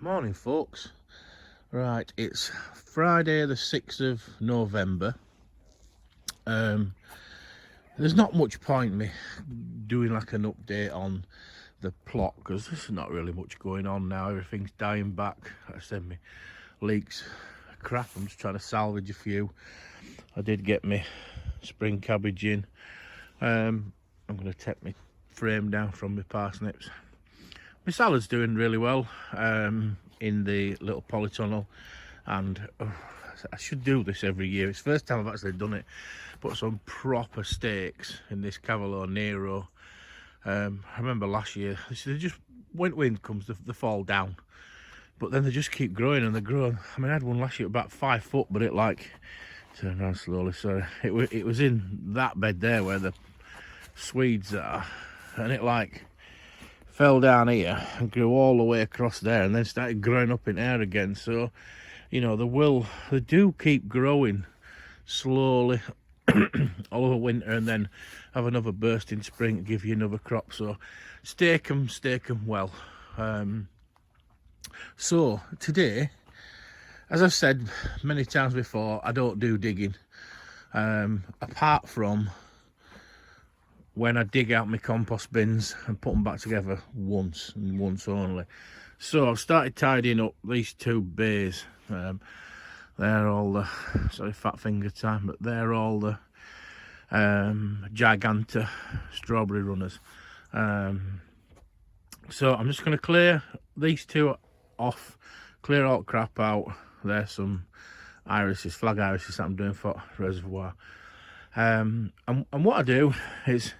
Morning folks. Right, it's Friday the 6th of November. There's not much point me doing like an update on the plot because there's not really much going on now. Everything's dying back. I said me leeks crap. I'm just trying to salvage a few. I did get me spring cabbage in. I'm going to take my frame down from my parsnips. My salad's doing really well in the little polytunnel, and I should do this every year. It's the first time I've actually done it. Put some proper stakes in this Cavolo Nero. I remember last year, they just, when wind comes, they fall down. But then they just keep growing and they're growing. I mean, I had one last year about 5 foot, but it like, turned around slowly, so it was in that bed there where the Swedes are, and it like fell down here and grew all the way across there and then started growing up in air again. So, you know, they do keep growing slowly all over winter and then have another burst in spring to give you another crop. So stake them well. So today, as I've said many times before, I don't do digging, apart from when I dig out my compost bins and put them back together once and once only. So I've started tidying up these two bays. They're all the, sorry, fat finger time, but they're all the Giganta strawberry runners. So I'm just going to clear these two off, clear all crap out. There's some irises, flag irises that I'm doing for reservoir. And what I do is,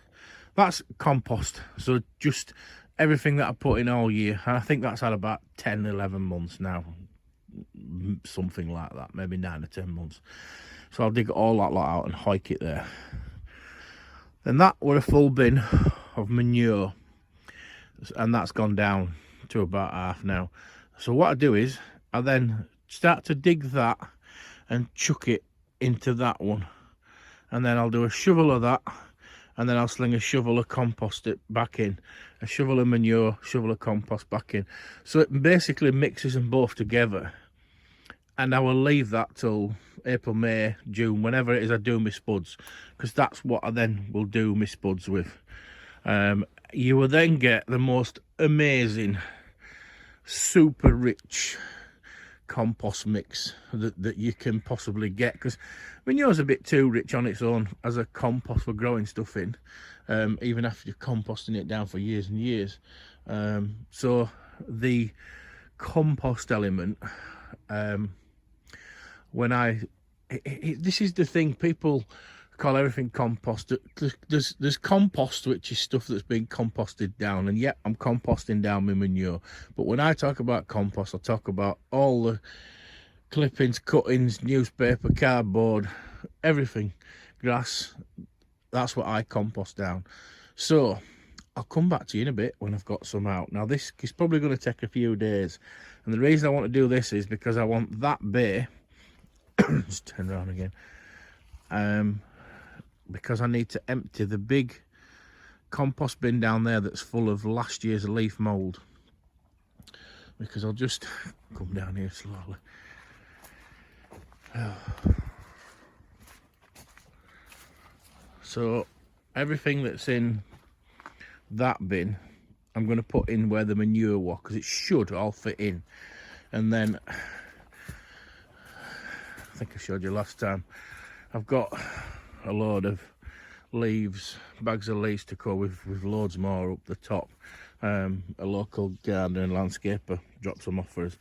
that's compost, so just everything that I put in all year, and I think that's had about 10-11 months now, something like that, maybe 9 or 10 months. So I'll dig all that lot out and hike it there. Then that were a full bin of manure, and that's gone down to about half now. So what I do is I then start to dig that and chuck it into that one, and then I'll do a shovel of that, and then I'll sling a shovel of compost it back in, a shovel of manure, shovel of compost back in. So it basically mixes them both together, and I will leave that till April, May, June, whenever it is I do my spuds, because that's what I then will do my spuds with. You will then get the most amazing, super rich compost mix that you can possibly get, because manure's a bit too rich on its own as a compost for growing stuff in, even after you're composting it down for years and years. So the compost element, this is the thing, people call everything compost. There's compost, which is stuff that's been composted down, and yet I'm composting down my manure. But when I talk about compost, I talk about all the clippings, cuttings, newspaper, cardboard, everything, grass. That's what I compost down. So I'll come back to you in a bit when I've got some out. Now this is probably going to take a few days, and the reason I want to do this is because I want that bay just turn around again, because I need to empty the big compost bin down there that's full of last year's leaf mould, because I'll just come down here slowly. So everything that's in that bin I'm going to put in where the manure was, because it should all fit in. And then I think I showed you last time, I've got a load of leaves, bags of leaves to go with loads more up the top. A local gardener and landscaper dropped some off for us.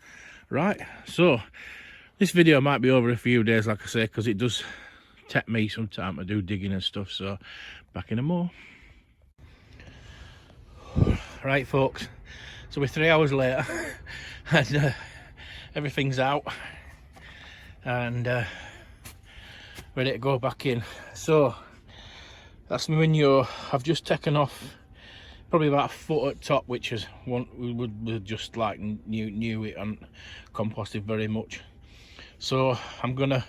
Right, so this video might be over a few days, like I say, because it does take me some time to do digging and stuff. So back in a more. Right folks, so we're 3 hours later and everything's out and ready to go back in. So that's my manure. I've just taken off probably about a foot at top, which is one we would just like knew it and composted very much. So I'm gonna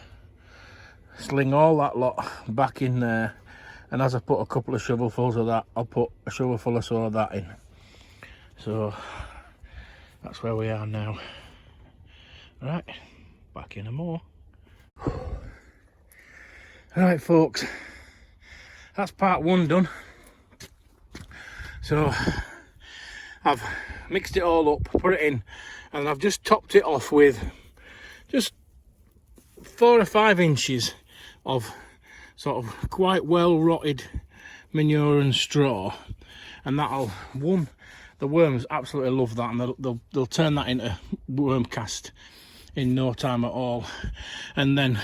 sling all that lot back in there, and as I put a couple of shovelfuls of that, I'll put a shovelful or so of that in. So that's where we are now. Right, back in a more. Right folks, that's part one done. So I've mixed it all up, put it in, and I've just topped it off with just 4 or 5 inches of sort of quite well rotted manure and straw, and that'll, the worms absolutely love that, and they'll turn that into worm cast in no time at all. And then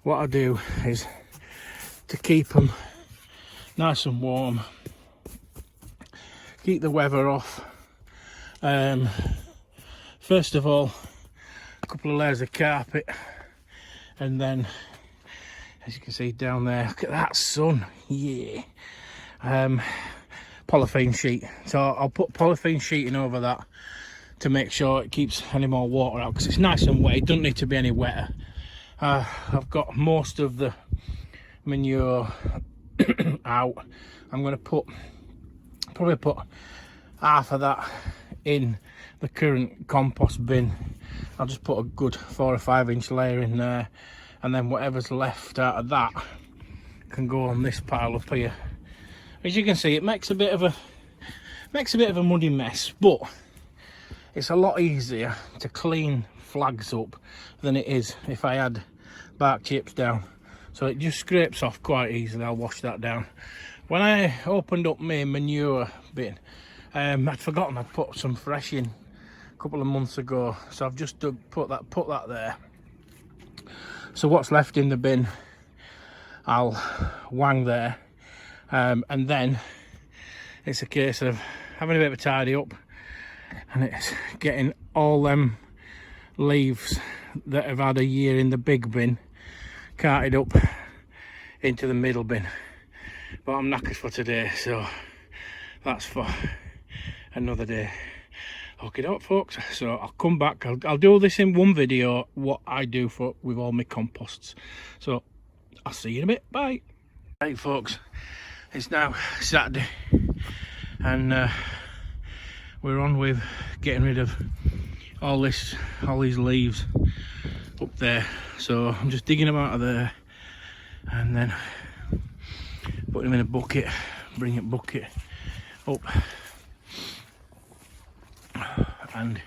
what I do is, to keep them nice and warm, keep the weather off, first of all a couple of layers of carpet, and then, as you can see down there, look at that sun, yeah, polythene sheet. So I'll put polythene sheeting over that to make sure it keeps any more water out, because it's nice and wet. It doesn't need to be any wetter. I've got most of the manure out. I'm going to probably put half of that in the current compost bin. I'll just put a good 4 or 5 inch layer in there, and then whatever's left out of that can go on this pile up here. As you can see, it makes a bit of a muddy mess, but it's a lot easier to clean flags up than it is if I add bark chips down. So it just scrapes off quite easily. I'll wash that down. When I opened up my manure bin, I'd forgotten I'd put some fresh in a couple of months ago, so I've just put that there. So what's left in the bin, I'll wang there, and then it's a case of having a bit of a tidy up, and it's getting all them leaves that have had a year in the big bin carted up into the middle bin. But I'm knackered for today, so that's for another day. Okay, doke folks, so I'll come back. I'll do this in one video, what I do with all my composts. So I'll see you in a bit. Bye. Right folks, it's now Saturday, and we're on with getting rid of all these leaves up there. So I'm just digging them out of there and then putting them in a bucket, bring it bucket up, and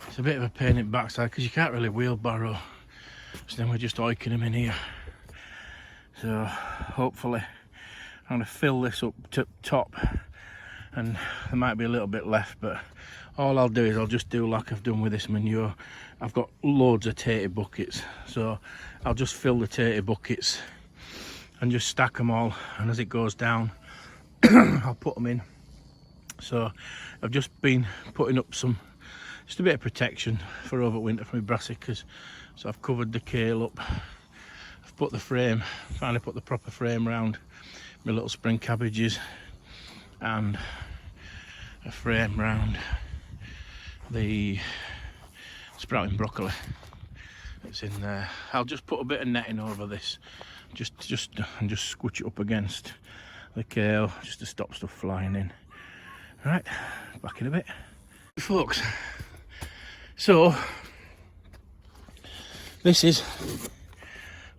it's a bit of a pain in the backside because you can't really wheelbarrow, so then we're just oiking them in here. So hopefully I'm going to fill this up to top, and there might be a little bit left, but all I'll do is I'll just do like I've done with this manure. I've got loads of tatty buckets, so I'll just fill the tatty buckets and just stack them all, and as it goes down I'll put them in. So I've just been putting up just a bit of protection for overwinter for my brassicas. So I've covered the kale up, I've put the frame, finally put the proper frame around my little spring cabbages, and a frame round the sprouting broccoli that's in there. I'll just put a bit of netting over this, just squoosh it up against the kale just to stop stuff flying in. Right, back in a bit folks. So this is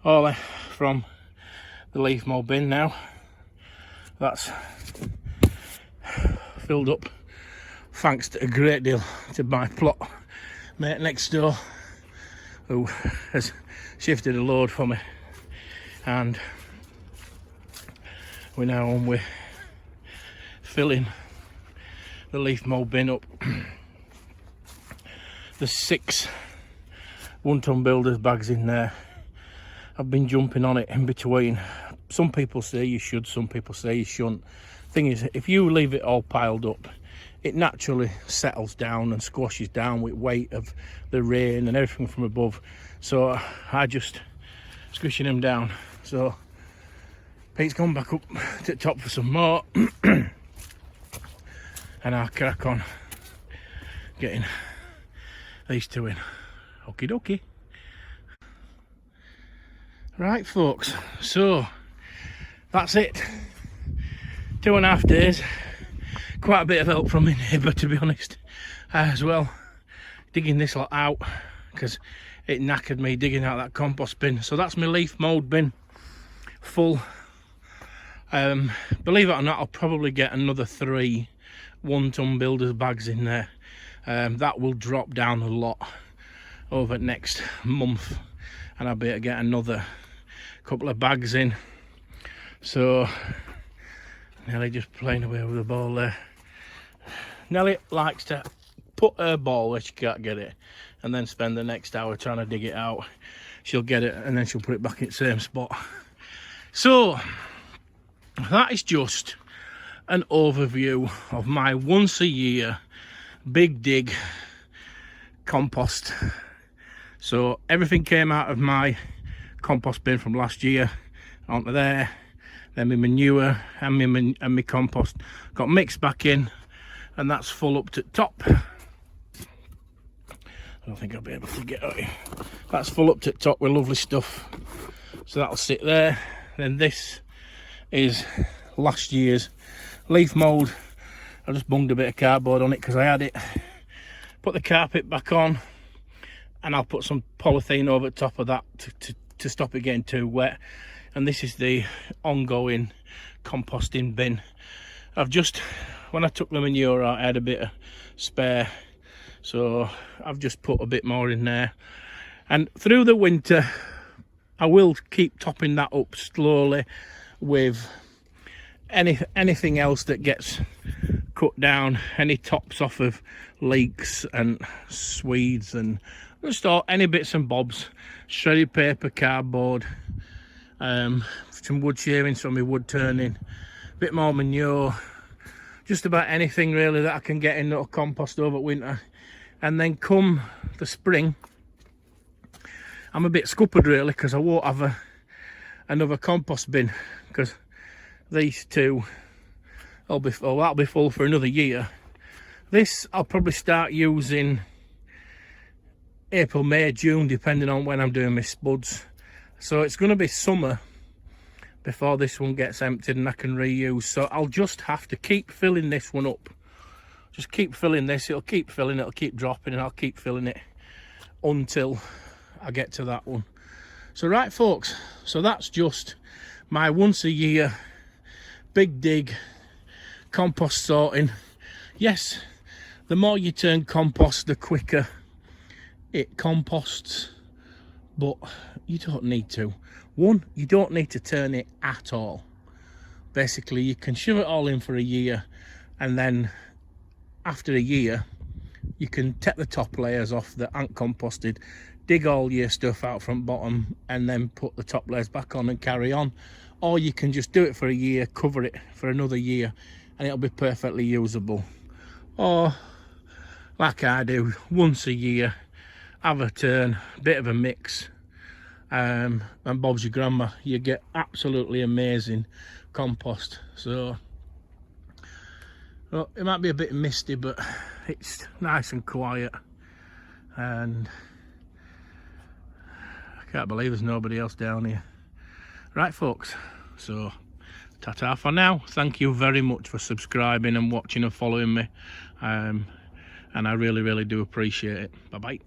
all from the leaf mold bin now. That's filled up thanks to a great deal to my plot mate next door, who has shifted a load for me, and we're now on with filling the leaf mold bin up. There's 6 1-ton builders bags in there. I've been jumping on it in between. Some people say you should, some people say you shouldn't. Thing is, if you leave it all piled up, it naturally settles down and squashes down with weight of the rain and everything from above. So I just squishing them down. So Pete's gone back up to the top for some more and I'll crack on getting these 2 in. Okie dokie. Right folks, so that's it. 2.5 days. quite a bit of help from my neighbour, to be honest, as well, digging this lot out, because it knackered me digging out that compost bin. So that's my leaf mould bin full. Believe it or not, I'll probably get another 3 1-ton builders bags in there. That will drop down a lot over next month, and I'll be able to get another couple of bags in. So Nelly just playing away with the ball there. Nelly likes to put her ball where she can't get it and then spend the next hour trying to dig it out. She'll get it and then she'll put it back in the same spot. So that is just an overview of my once a year big dig compost. So everything came out of my compost bin from last year onto there, then my manure and my compost got mixed back in, and that's full up to top. I don't think I'll be able to get it. That's full up to top with lovely stuff, so that'll sit there. Then this is last year's leaf mould. I just bunged a bit of cardboard on it because I had it. Put the carpet back on, and I'll put some polythene over the top of that to stop it getting too wet. And this is the ongoing composting bin. When I took the manure out, I had a bit of spare, so I've just put a bit more in there. And through the winter, I will keep topping that up slowly with anything else that gets cut down, any tops off of leeks and swedes, and just any bits and bobs, shredded paper, cardboard, some wood shavings from my wood turning, a bit more manure, just about anything really that I can get in little compost over winter. And then come the spring, I'm a bit scuppered really, because I won't have another compost bin, because these two that'll be full for another year. This I'll probably start using April, May, June, depending on when I'm doing my spuds. So it's going to be summer before this one gets emptied and I can reuse. So I'll just have to keep filling this one up. Just keep filling this, it'll keep filling, it'll keep dropping, and I'll keep filling it until I get to that one. So right folks, so that's just my once a year big dig compost sorting. Yes, the more you turn compost, the quicker it composts, but you don't need to. One, you don't need to turn it at all. Basically, you can shove it all in for a year, and then after a year you can take the top layers off that aren't composted, dig all your stuff out from bottom, and then put the top layers back on and carry on. Or you can just do it for a year, cover it for another year, and it'll be perfectly usable. Or like I do, once a year, have a turn, bit of a mix, and Bob's your grandma. You get absolutely amazing compost. So well, it might be a bit misty, but it's nice and quiet, and I can't believe there's nobody else down here. Right folks, so ta-ta for now. Thank you very much for subscribing and watching and following me, and I really do appreciate it. Bye bye.